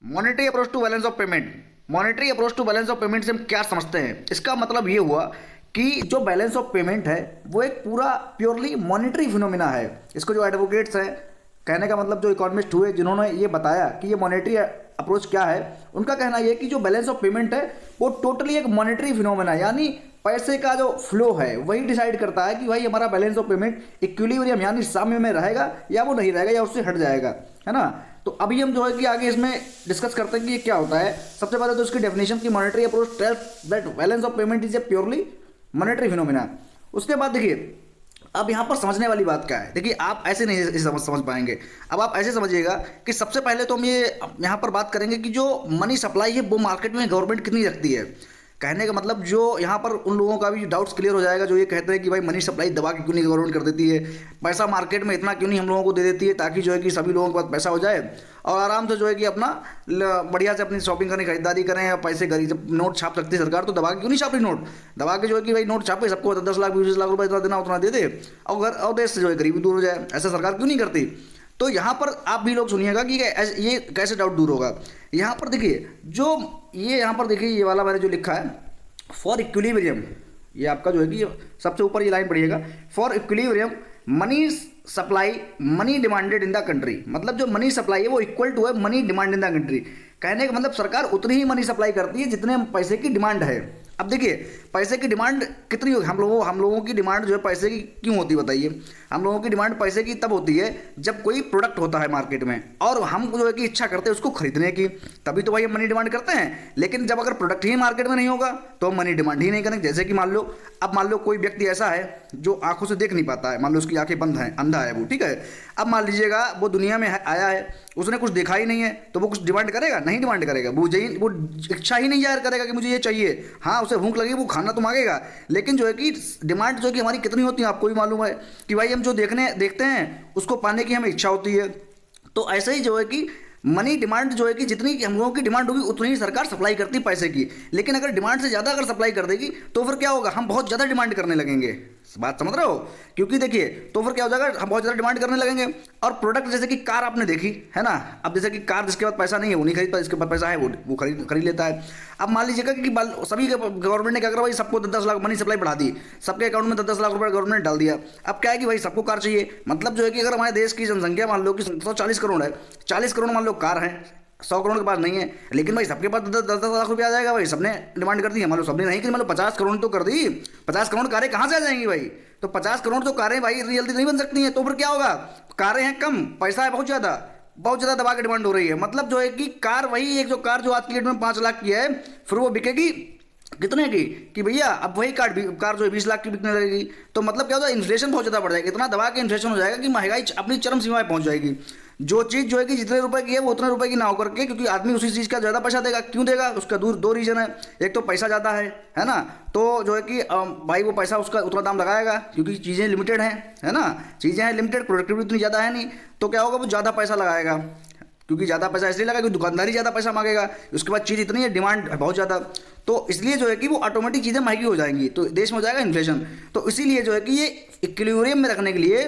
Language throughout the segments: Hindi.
Monetary approach to balance of payment. Monetary approach to balance of payment से हम क्या समझते हैं? इसका मतलब ये हुआ कि जो बैलेंस ऑफ पेमेंट है वो एक पूरा प्योरली मॉनेटरी फिनोमिना है। इसको जो एडवोकेट्स हैं, कहने का मतलब जो इकोनॉमिस्ट हुए जिन्होंने ये बताया कि ये मॉनेटरी अप्रोच क्या है, उनका कहना ये कि जो बैलेंस ऑफ पेमेंट है वो टोटली एक मॉनेटरी फिनोमेना, यानी पैसे का जो फ्लो है वही डिसाइड करता है कि भाई हमारा बैलेंस ऑफ पेमेंट इक्विलिब्रियम यानी साम्य में रहेगा या वो नहीं रहेगा या उससे हट जाएगा, है ना। तो अभी हम जो है कि आगे इसमें डिस्कस करते हैं कि ये क्या होता है। सबसे पहले तो इसकी डेफिनेशन की monetary approach tells that balance of payment is a purely monetary phenomena. उसके बाद देखिए अब यहाँ पर समझने वाली बात क्या है। देखिए आप ऐसे नहीं समझ पाएंगे। अब आप ऐसे समझिएगा कि सबसे पहले तो हम ये यहाँ पर बात करेंगे कि जो मनी सप्लाई है वो मार्केट में गवर्नमेंट कितनी रखती है। कहने का मतलब जो यहाँ पर उन लोगों का भी डाउट्स क्लियर हो जाएगा जो ये कहते हैं कि भाई मनी सप्लाई दबा के क्यों नहीं गवर्नमेंट कर देती है, पैसा मार्केट में इतना क्यों नहीं हम लोगों को दे देती है ताकि जो है कि सभी लोगों के पास पैसा हो जाए और आराम से जो है कि अपना बढ़िया से अपनी शॉपिंग करें, खरीदारी करें या पैसे गरीब। जब नोट छाप सकती है सरकार तो दबा के क्यों नहीं छाप रही नोट? दबा के जो है कि भाई नोट छापे, सबको 10 लाख 20 लाख रुपए इतना देना उतना दे दे और देश से जो है गरीबी दूर हो जाए। ऐसा सरकार क्यों नहीं करती? तो यहाँ पर आप भी लोग सुनिएगा कि ये कैसे डाउट दूर होगा। यहाँ पर देखिए जो ये यहाँ पर देखिए ये वाला मैंने जो लिखा है फॉर इक्विलिब्रियम, ये आपका जो है कि सबसे ऊपर ये लाइन पढ़िएगा, for equilibrium money supply money demanded in the country. मतलब जो मनी सप्लाई है वो इक्वल टू है money demand in the country. कहने का मतलब सरकार उतनी ही मनी सप्लाई करती है जितने पैसे की डिमांड है। अब देखिए पैसे की डिमांड कितनी होगी? हम लोगों की डिमांड जो है पैसे की क्यों होती है बताइए? हम लोगों की डिमांड पैसे की तब होती है जब कोई प्रोडक्ट होता है मार्केट में और हम जो है कि इच्छा करते हैं उसको खरीदने की, तभी तो भाई हम मनी डिमांड करते हैं। लेकिन जब अगर प्रोडक्ट ही मार्केट में नहीं होगा तो हम मनी डिमांड ही नहीं करेंगे। जैसे कि मान लो कोई व्यक्ति ऐसा है जो आंखों से देख नहीं पाता है, मान लो उसकी आंखें बंद हैं, अंधा है वो, ठीक है। अब मान लीजिएगा वो दुनिया में आया है, उसने कुछ देखा ही नहीं है, तो वो कुछ डिमांड करेगा? नहीं डिमांड करेगा। वो इच्छा ही नहीं जाहिर करेगा कि मुझे ये चाहिए। हाँ उसे भूख लगी वो खाना तो मांगेगा, लेकिन जो है कि डिमांड जो है कि हमारी कितनी होती है आपको भी मालूम है कि भाई हम जो देखते हैं उसको पाने की हमें इच्छा होती है। तो ऐसे ही जो है कि मनी डिमांड जो है कि जितनी हम लोगों की डिमांड होगी उतनी ही सरकार सप्लाई करती है पैसे की। लेकिन अगर डिमांड से ज़्यादा अगर सप्लाई कर देगी तो फिर क्या होगा? हम बहुत ज़्यादा डिमांड करने लगेंगे। बात समझ रहे हो? क्योंकि देखिए तो फिर क्या हो जाएगा, हम बहुत ज़्यादा डिमांड करने लगेंगे। और प्रोडक्ट जैसे कि कार आपने देखी है ना, अब जैसे कि कार जिसके पास पैसा नहीं है वो नहीं खरीदता, जिसके पास पैसा है वो खरीद लेता है। अब मान लीजिएगा कि सभी गवर्नमेंट ने क्या करा भाई, सबको 10 लाख मनी सप्लाई बढ़ा दी, सबके अकाउंट में 10 लाख रुपये गवर्नमेंट ने डाल दिया। अब क्या है कि भाई सबको कार चाहिए, मतलब जो है कि अगर हमारे देश की जनसंख्या मान लो कि 140 करोड़ है, 40 करोड़ मान लो कार है, 100 करोड़ के पास नहीं है, लेकिन भाई सबके पास 10 लाख रुपया आ जाएगा। भाई सबने डिमांड कर दी है, मान लो सबने नहीं की, मान लो 50 करोड़ तो कर दी, 50 करोड़ कारें कहाँ से आ जाएंगी भाई? तो 50 करोड़ तो कारें भाई इतनी जल्दी नहीं बन सकती हैं। तो फिर क्या होगा? कारें हैं कम, पैसा है बहुत ज़्यादा दबा के डिमांड हो रही है। मतलब जो है कि कार वही एक जो कार जो आज की डेट में 5 लाख की है, फिर वो बिकेगी कितने की कि भैया अब वही कार जो है 20 लाख की बिकने लगेगी। तो मतलब क्या होता है, इन्फ्लेशन बहुत ज़्यादा बढ़ जाएगा, इतना दबा के इन्फ्लेशन हो जाएगा कि महंगाई अपनी चरम सीमा में पहुंच जाएगी। जो चीज़ जो है कि जितने रुपए की है वो उतने रुपए की ना होकर के, क्योंकि आदमी उसी चीज़ का ज़्यादा पैसा देगा। क्यों देगा? उसका दो रीज़न है। एक तो पैसा ज़्यादा है ना, तो जो है कि भाई वो पैसा उसका उतना दाम लगाएगा क्योंकि चीज़ें लिमिटेड हैं, है ना, चीज़ें हैं लिमिटेड, प्रोडक्टिविटी उतनी ज़्यादा है नहीं, तो क्या होगा वो ज़्यादा पैसा लगाएगा। क्योंकि ज़्यादा पैसा इसलिए लगा क्योंकि दुकानदारी ज़्यादा पैसा मांगेगा, उसके बाद चीज़ इतनी है, डिमांड है बहुत ज़्यादा, तो इसलिए जो है कि वो ऑटोमेटिक चीज़ें महंगी हो जाएंगी, तो देश में हो जाएगा इन्फ्लेशन। तो इसीलिए जो है कि ये इक्विलिब्रियम में रखने के लिए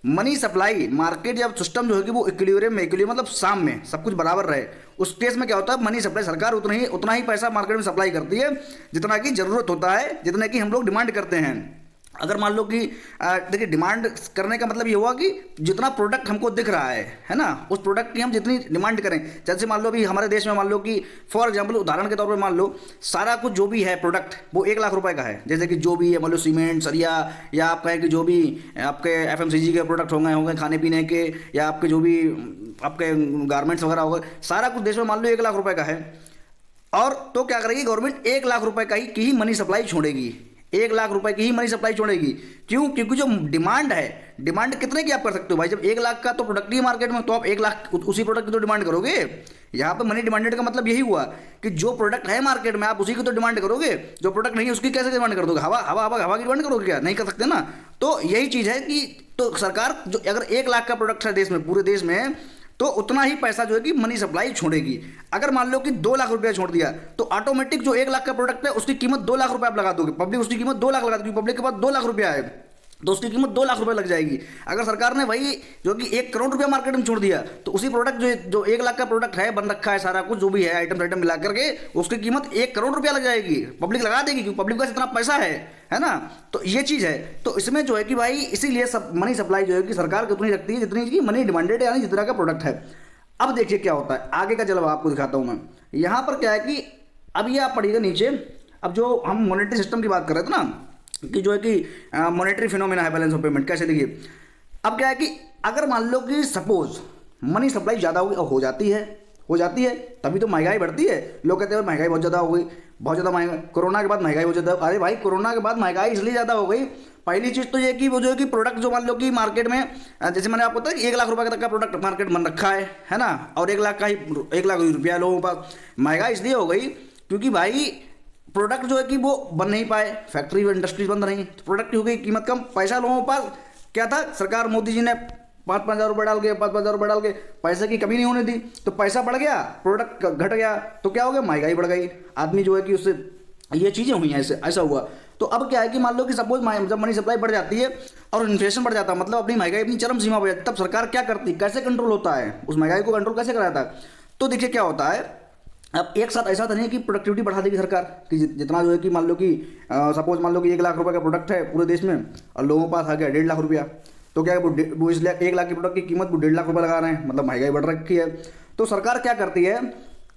मनी सप्लाई मार्केट या सिस्टम जो है कि वो इक्विलिब्रियम में, इक्विलिब्रियम मतलब साम में सब कुछ बराबर रहे, उस केस में क्या होता है, मनी सप्लाई सरकार उतना ही पैसा मार्केट में सप्लाई करती है जितना कि ज़रूरत होता है, जितने की हम लोग डिमांड करते हैं। अगर मान लो कि देखिए डिमांड करने का मतलब ये हुआ कि जितना प्रोडक्ट हमको दिख रहा है ना, उस प्रोडक्ट की हम जितनी डिमांड करें। जैसे मान लो अभी हमारे देश में मान लो कि फॉर एग्जांपल उदाहरण के तौर पे मान लो सारा कुछ जो भी है प्रोडक्ट वो 1 लाख रुपए का है। जैसे कि जो भी है मान लो सीमेंट, सरिया, या आप कहें कि जो भी आपके FMCG के प्रोडक्ट होंगे खाने पीने के, या आपके जो भी आपके गारमेंट्स वगैरह होगा, सारा कुछ देश में मान लो 1 लाख रुपए का है। और तो क्या करेगी गवर्नमेंट, 1 लाख रुपए की ही मनी सप्लाई छोड़ेगी, 1 लाख रुपए की ही मनी सप्लाई छोड़ेगी। क्यों? क्योंकि जो डिमांड है, डिमांड कितने की आप कर सकते हो भाई? जब 1 लाख का तो प्रोडक्ट ही है मार्केट में, तो आप 1 लाख उसी प्रोडक्ट की तो डिमांड करोगे। यहाँ पे मनी डिमांडेड का मतलब यही हुआ कि जो प्रोडक्ट है मार्केट में आप उसी की तो डिमांड करोगे, जो प्रोडक्ट नहीं है उसकी कैसे डिमांड कर दोगे? हवा की डिमांड करोगे क्या? नहीं कर सकते ना। तो यही चीज़ है कि तो सरकार जो अगर 1 लाख का प्रोडक्ट है देश में, पूरे देश में, तो उतना ही पैसा जो है कि मनी सप्लाई छोड़ेगी। अगर मान लो कि 2 लाख रुपया छोड़ दिया तो ऑटोमेटिक जो 1 लाख का प्रोडक्ट है उसकी कीमत 2 लाख रुपया आप लगा दोगे, पब्लिक उसकी कीमत 2 लाख लगा दोगे, पब्लिक के पास 2 लाख रुपया है। तो उसकी कीमत 2 लाख रुपए लग जाएगी। अगर सरकार ने वही जो कि 1 करोड़ रुपया मार्केट में छोड़ दिया तो उसी प्रोडक्ट जो 1 लाख का प्रोडक्ट है, बन रखा है सारा कुछ जो भी है आइटम मिला करके, उसकी कीमत 1 करोड़ रुपया लग जाएगी। पब्लिक लगा देगी क्योंकि पब्लिक का इतना पैसा है ना। तो ये चीज़ है। तो इसमें जो है कि भाई इसीलिए सब मनी सप्लाई जो है कि सरकार कितनी रखती है जितनी की मनी डिमांडेड है, यानी जितना का प्रोडक्ट है। अब देखिए क्या होता है आगे का, चलो आपको दिखाता हूँ मैं। यहाँ पर क्या है कि अब ये आप पढ़िएगा नीचे। अब जो हम मॉनेटरी सिस्टम की बात कर रहे थे ना कि जो है कि मॉनेटरी फिनोमिना है बैलेंस ऑफ पेमेंट, कैसे देखिए। अब क्या है कि अगर मान लो कि सपोज मनी सप्लाई ज़्यादा हो जाती है तभी तो महंगाई बढ़ती है। लोग कहते हैं महंगाई बहुत ज़्यादा हो गई, बहुत ज़्यादा महंगा, कोरोना के बाद महंगाई बहुत ज़्यादा। अरे भाई कोरोना के बाद महंगाई इसलिए ज़्यादा हो गई, पहली चीज़ तो ये कि वो जो है कि प्रोडक्ट जो मान लो कि मार्केट में जैसे मैंने आपको बताया 1 लाख रुपए तक का प्रोडक्ट मार्केट बन रखा है ना, और 1 लाख रुपया लोगों के पास। महंगाई इसलिए हो गई क्योंकि भाई प्रोडक्ट जो है कि वो बन नहीं पाए, फैक्ट्री इंडस्ट्रीज बंद रही, तो प्रोडक्ट की हो गई कीमत कम, पैसा लोगों के पास क्या था, सरकार मोदी जी ने 5,000 रुपये डाल के 5,000 रुपये डाल के पैसे की कमी नहीं होने दी, तो पैसा बढ़ गया, प्रोडक्ट घट गया, तो क्या हो गया, महंगाई बढ़ गई। आदमी जो है कि उससे ये चीज़ें हुई हैं, ऐसा हुआ। तो अब क्या है कि मान लो कि सपोज जब मनी सप्लाई बढ़ जाती है और इन्फ्लेशन बढ़ जाता है, मतलब अपनी महंगाई अपनी चरम सीमा पर जाती है, तब सरकार क्या करती, कैसे कंट्रोल होता है, उस महंगाई को कंट्रोल कैसे कराता है। तो देखिए क्या होता है, अब एक साथ ऐसा तो नहीं कि प्रोडक्टिविटी बढ़ा देगी सरकार कि जितना जो है कि मान लो कि सपोज मान लो कि 1 लाख रुपए का प्रोडक्ट है पूरे देश में और लोगों के पास आ गया 1.5 लाख रुपया, तो क्या है वो इस 1 लाख की प्रोडक्ट की कीमत वो 1.5 लाख रुपये लगा रहे हैं, मतलब महंगाई बढ़ रखी है। तो सरकार क्या करती है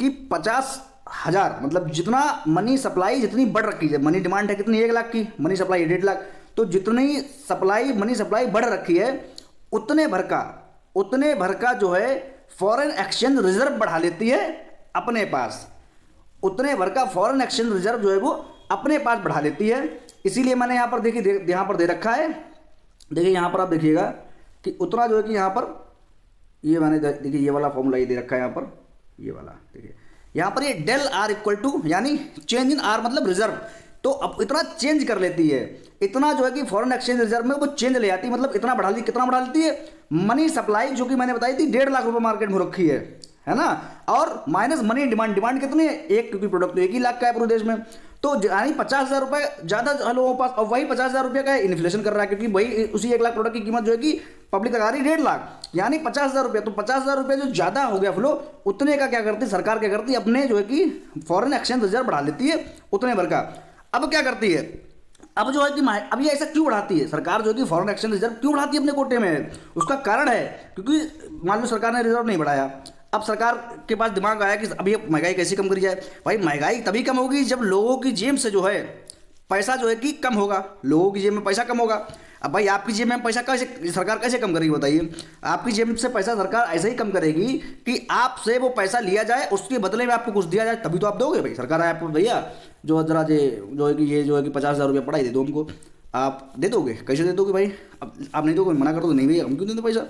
कि 50,000 मतलब जितना मनी सप्लाई जितनी बढ़ रखी है, मनी डिमांड है कितनी 1 लाख की, मनी सप्लाई 1.5 लाख, तो जितनी मनी सप्लाई बढ़ रखी है उतने भर का जो है फॉरेन एक्सचेंज रिजर्व बढ़ा लेती है अपने पास, उतने भर का फॉरेन एक्सचेंज रिजर्व जो है वो अपने पास बढ़ा लेती है। इसीलिए मैंने यहाँ पर देखिए यहाँ पर दे रखा है, देखिए यहाँ पर आप देखिएगा कि उतना जो है कि यहाँ पर ये मैंने देखिए ये वाला फॉर्मूला ये दे रखा है यहाँ पर, ये वाला देखिए यहाँ पर ये डेल आर इक्वल टू यानी चेंज इन आर मतलब रिजर्व, तो अब इतना चेंज कर लेती है, इतना जो है कि फॉरेन एक्सचेंज रिजर्व में वो चेंज ले आती है, मतलब इतना बढ़ा ली, कितना बढ़ा लेती है, मनी सप्लाई जो कि मैंने बताई थी 1.5 लाख रुपये मार्केट में रखी है ना, और माइनस मनी डिमांड कितनी है, एक, क्योंकि प्रोडक्ट तो 1 लाख का है पूरे देश में, तो यानी 50,000 रुपये ज़्यादा लोगों के पास, और वही 50,000 रुपये का इन्फ्लेशन कर रहा है, क्योंकि वही उसी 1 लाख प्रोडक्ट की कीमत जो है कि पब्लिक लगा रही 1.5 लाख, यानी 50,000 रुपये, तो 50,000 रुपये जो ज़्यादा हो गया फ्लो, उतने का क्या करती सरकार, क्या करती अपने जो है कि फॉरेन एक्सचेंज रिजर्व बढ़ा लेती है उतने भर का। अब क्या करती है, अब जो है कि अब ये ऐसा क्यों बढ़ाती है सरकार, जो है कि फॉरेन एक्सचेंज रिजर्व क्यों बढ़ाती है अपने कोटे में, उसका कारण है क्योंकि मान लो सरकार ने रिजर्व नहीं बढ़ाया, अब सरकार के पास दिमाग आया कि अभी महंगाई कैसे कम करी जाए। भाई महंगाई तभी कम होगी जब लोगों की जेब से जो है पैसा जो है कि कम होगा, लोगों की जेब में पैसा कम होगा। अब भाई आपकी जेब में पैसा कैसे सरकार कैसे कम करेगी बताइए, आपकी जेब से पैसा सरकार ऐसे ही कम करेगी कि आपसे वो पैसा लिया जाए, उसके बदले में आपको कुछ दिया जाए, तभी तो आप दोगे। भाई सरकार है आपको, भैया जो जरा जो है कि ये जो है कि 50,000 रुपये पढ़ाई दे दो हमको, आप दे दोगे, कैसे दे दोगे भाई, अब आप नहीं दोगे, मना कर दो, नहीं भैया हम क्यों देंगे पैसा,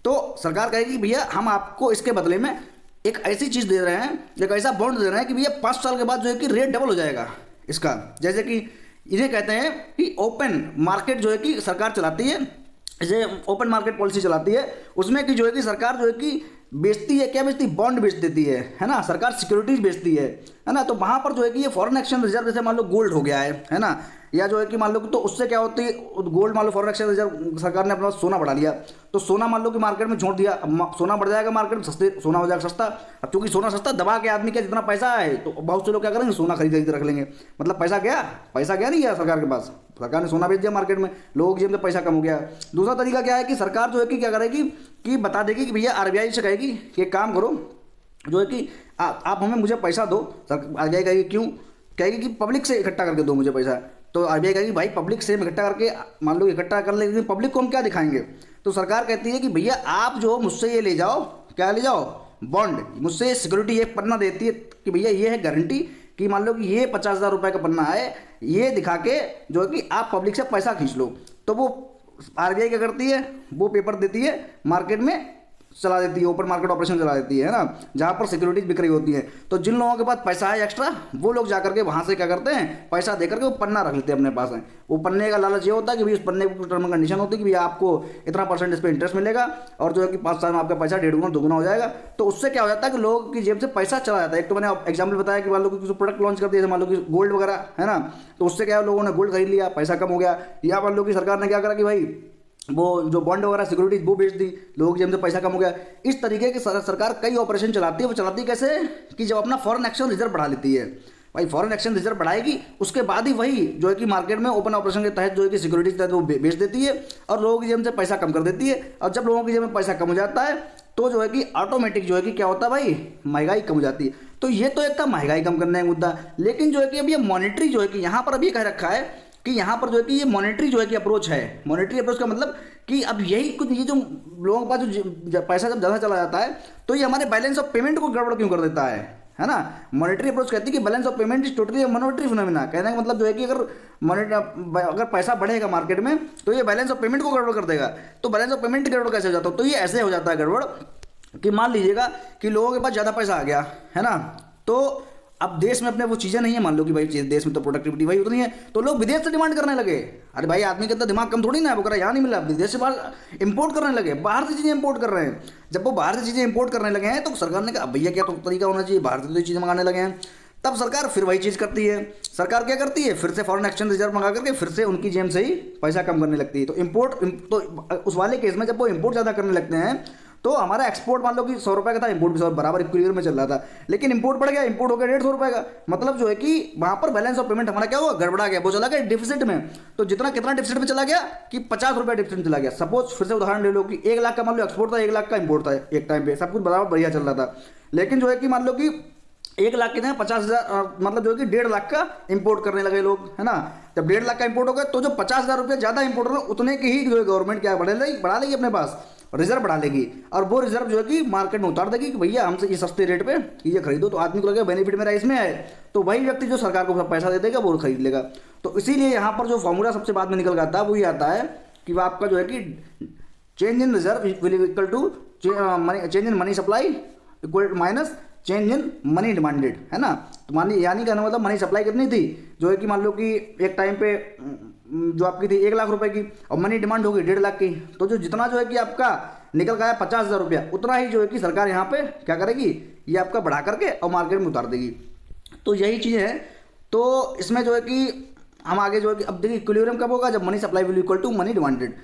तो सरकार कहेगी भैया हम आपको इसके बदले में एक ऐसी चीज़ दे रहे हैं, एक ऐसा बॉन्ड दे रहे हैं कि भैया 5 साल के बाद जो है कि रेट डबल हो जाएगा इसका। जैसे कि इन्हें कहते हैं कि ओपन मार्केट जो है कि सरकार चलाती है, जैसे ओपन मार्केट पॉलिसी चलाती है, उसमें कि जो है कि सरकार जो है कि बेचती है, क्या बेचती है, बॉन्ड बेच देती है ना, सरकार सिक्योरिटीज बेचती है ना, तो वहाँ पर जो है कि ये फॉरेन एक्सचेंज रिजर्व जैसे मान लो गोल्ड हो गया है ना, या जो है कि मान लो, तो उससे क्या होती है, गोल्ड मान लो फॉरेन एक्सचेंज रिजर्व सरकार ने अपना सोना बढ़ा लिया, तो सोना मान लो कि मार्केट में छोड़ दिया, अब सोना बढ़ जाएगा मार्केट में, सस्ते सोना हो जाएगा सस्ता। अब चूंकि सोना सस्ता, दबा के आदमी का जितना पैसा है तो बहुत से लोग क्या करेंगे, सोना खरीद रख लेंगे, मतलब पैसा गया नहीं गया सरकार के पास, सरकार ने सोना बेच दिया मार्केट में, लोगों की जेब में पैसा कम हो गया। दूसरा तरीका क्या है कि सरकार जो है कि क्या करेगी कि बता देगी कि भैया आरबीआई से कहेगी कि एक काम करो, जो है कि आप हमें मुझे पैसा दो, आरबीआई कहेगी क्यों, कहेगी कि पब्लिक से इकट्ठा करके दो मुझे पैसा, तो आरबीआई कहेगी भाई पब्लिक से इकट्ठा करके मान लो इकट्ठा कर लेंगे, पब्लिक को हम क्या दिखाएंगे, तो सरकार कहती है कि भैया आप जो मुझसे ये ले जाओ, क्या ले जाओ, बॉन्ड, मुझसे सिक्योरिटी एक पन्ना देती है कि भैया ये है गारंटी कि मान लो कि ये 50,000 रुपये का पन्ना है, ये दिखा के जो है कि आप पब्लिक से पैसा खींच लो, तो वो आरबीआई क्या करती है, वो पेपर देती है मार्केट में चला देती है, ओपन मार्केट ऑपरेशन चला देती है ना, जहाँ पर सिक्योरिटीज बिक रही होती हैं। तो जिन लोगों के पास पैसा है एक्स्ट्रा, वो लोग जा करके वहाँ से क्या करते हैं, पैसा दे करके वो पन्ना रख लेते हैं अपने पास है। वो पन्ने का लालच ये होता है कि भाई उस पन्ने की टर्म कंडीशन होती है कि भाई आपको इतना परसेंट इस पर इंटरेस्ट मिलेगा और जो है कि 5 साल में आपका पैसा 1.5 गुना 2 गुना हो जाएगा। तो उससे क्या हो जाता है कि लोगों की जेब से पैसा चला जाता है। एक तो मैंने एग्जाम्पल बताया कि मान लो कि प्रोडक्ट लॉन्च कर दिया, जैसे मान लो कि गोल्ड वगैरह है ना, तो उससे क्या है, लोगों ने गोल्ड खरीद लिया, पैसा कम हो गया। या मान लो कि सरकार ने क्या करा कि भाई वो जो बॉन्ड वगैरह सिक्योरिटीज वो बेच दी, लोगों की जेब से पैसा कम हो गया। इस तरीके की सरकार कई ऑपरेशन चलाती है। वो चलाती है कैसे कि जब अपना फॉरेन एक्सचेंज रिजर्व बढ़ा लेती है। भाई फॉरेन एक्सचेंज रिजर्व बढ़ाएगी, उसके बाद ही वही जो है कि मार्केट में ओपन ऑपरेशन के तहत जो है कि सिक्योरिटीज के तहत वो बेच देती है और लोगों की जेब से पैसा कम कर देती है। और जब लोगों की जेब में पैसा कम हो जाता है तो जो है कि ऑटोमेटिक जो है कि क्या होता है भाई, महंगाई कम हो जाती है। तो ये तो एक था महंगाई कम करने का मुद्दा। लेकिन जो है कि अब ये मॉनेटरी जो है कि यहाँ पर अभी कह रखा है कि यहाँ पर जो है कि ये मॉनेटरी जो है कि अप्रोच है। मॉनेटरी अप्रोच का मतलब कि अब यही कुछ, ये जो लोगों के पास जो पैसा जब ज़्यादा चला जाता है तो ये हमारे बैलेंस ऑफ पेमेंट को गड़बड़ क्यों कर देता है ना। मॉनेटरी अप्रोच कहती है कि balance of payment is totally monetary phenomena. कहने का मतलब जो है कि अगर पैसा बढ़ेगा मार्केट में तो ये बैलेंस ऑफ पेमेंट को गड़बड़ कर देगा। तो बैलेंस ऑफ पेमेंट गड़बड़ कैसे हो जाता है, तो ये ऐसे हो जाता है गड़बड़ कि मान लीजिएगा कि लोगों के पास ज़्यादा पैसा आ गया है ना, तो अब देश में अपने वो चीज़ें नहीं है, मान लो कि भाई देश में तो प्रोडक्टिविटी भाई उतनी है, तो लोग विदेश से डिमांड करने लगे। अरे भाई आदमी का तो दिमाग कम थोड़ी ना है, वो करा यहाँ नहीं मिला, विदेश से बाहर इंपोर्ट करने लगे, बाहर से चीज़ें इंपोर्ट कर रहे हैं। जब वो बाहर से चीज़ें इंपोर्ट करने लगे हैं तो सरकार ने कहा भैया क्या तो तरीका होना चाहिए, बाहर से तो चीज़ें मंगाने लगे हैं। तब सरकार फिर वही चीज़ करती है। सरकार क्या करती है, फिर से फॉरेन एक्सचेंज रिजर्व मंगा करके फिर से उनकी जेब से ही पैसा कम करने लगती है। तो इम्पोर्ट, तो उस वाले केस में जब वो इम्पोर्ट ज़्यादा करने लगते हैं तो हमारा एक्सपोर्ट मान लो कि 100 रुपये का था, इंपोर्ट भी 100 बराबर इक्विलिब्रियम में चल रहा था, लेकिन इंपोर्ट बढ़ गया, इंपोर्ट हो गया 150 रुपये का। मतलब जो है कि वहाँ पर बैलेंस ऑफ पेमेंट हमारा क्या हुआ, गड़बड़ा गया, वो चला गया डिफिसिट में। तो कितना डिफिसिट में चला गया कि 50 रुपये डिफिसिट में चला गया। सपोज फिर से उदाहरण ले लो कि 1 लाख का मान लो एक्सपोर्ट था, 1 लाख का इंपोर्ट था, एक टाइम पे सब कुछ बराबर बढ़िया चल रहा था। लेकिन जो है कि मान लो कि 1 लाख के थे 50,000, मतलब जो है कि 1.5 लाख का इंपोर्ट करने लगे लोग है ना। जब 1.5 लाख का इंपोर्ट हो गया तो जो 50,000 रुपये ज़्यादा इंपोर्ट हो रहे उतने की ही जो है गवर्नमेंट क्या बढ़ा लेगी अपने पास, रिजर्व बढ़ा लेगी। और वो रिजर्व जो है कि मार्केट में उतार देगी कि भैया हमसे ये सस्ते रेट पे ये खरीदो। तो आदमी को लगेगा बेनिफिट मेरा इसमें है, तो वही व्यक्ति जो सरकार को पैसा दे देगा वो खरीद लेगा। तो इसीलिए यहाँ पर जो फॉर्मूला सबसे बाद में निकल आता है वो ये आता है कि वो आपका जो है कि change in reserve equal to change in money supply equal minus change in money demanded, है ना। तो यानी कहने मतलब मनी सप्लाई कितनी थी, जो है कि मान लो कि एक टाइम पे जो आपकी थी 1 लाख रुपए की और मनी डिमांड होगी 1.5 लाख की, तो जो जितना जो है कि आपका निकल गया 50,000 रुपया, उतना ही जो है कि सरकार यहाँ पे क्या करेगी, ये आपका बढ़ा करके और मार्केट में उतार देगी। तो यही चीज़ें हैं। तो इसमें जो है कि हम आगे जो है कि अब देखिए इक्विलिब्रियम कब होगा, जब money supply will equal to money demanded.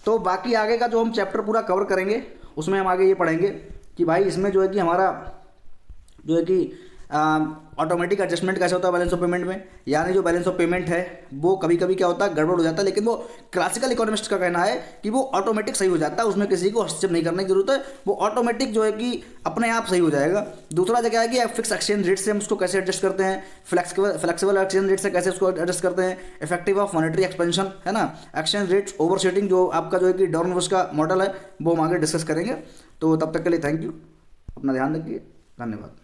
तो बाकी आगे का जो हम चैप्टर पूरा कवर करेंगे उसमें हम आगे ये पढ़ेंगे कि भाई इसमें जो है कि हमारा जो है कि ऑटोमेटिक एडजस्टमेंट कैसे होता है बैलेंस ऑफ पेमेंट में। यानी जो बैलेंस ऑफ पेमेंट है वो कभी कभी क्या होता है गड़बड़ हो जाता है, लेकिन वो क्लासिकल इकोनॉमिस्ट का कहना है कि वो ऑटोमेटिक सही हो जाता है, उसमें किसी को हस्तक्षेप नहीं करने की जरूरत है, वो ऑटोमेटिक जो है कि अपने आप सही हो जाएगा। दूसरा जगह है कि फिक्स एक्सचेंज रेट से हम उसको कैसे एडजस्ट करते हैं, फ्लेक्सिबल एक्सचेंज रेट से कैसे उसको एडजस्ट करते हैं, इफेक्टिव ऑफ मॉनेटरी एक्सपेंशन, है ना, एक्सचेंज रेट ओवरसेटिंग जो आपका जो है कि डॉर्नवुड्स का मॉडल है वो हम आगे डिस्कस करेंगे। तो तब तक के लिए थैंक यू, अपना ध्यान रखिए, धन्यवाद।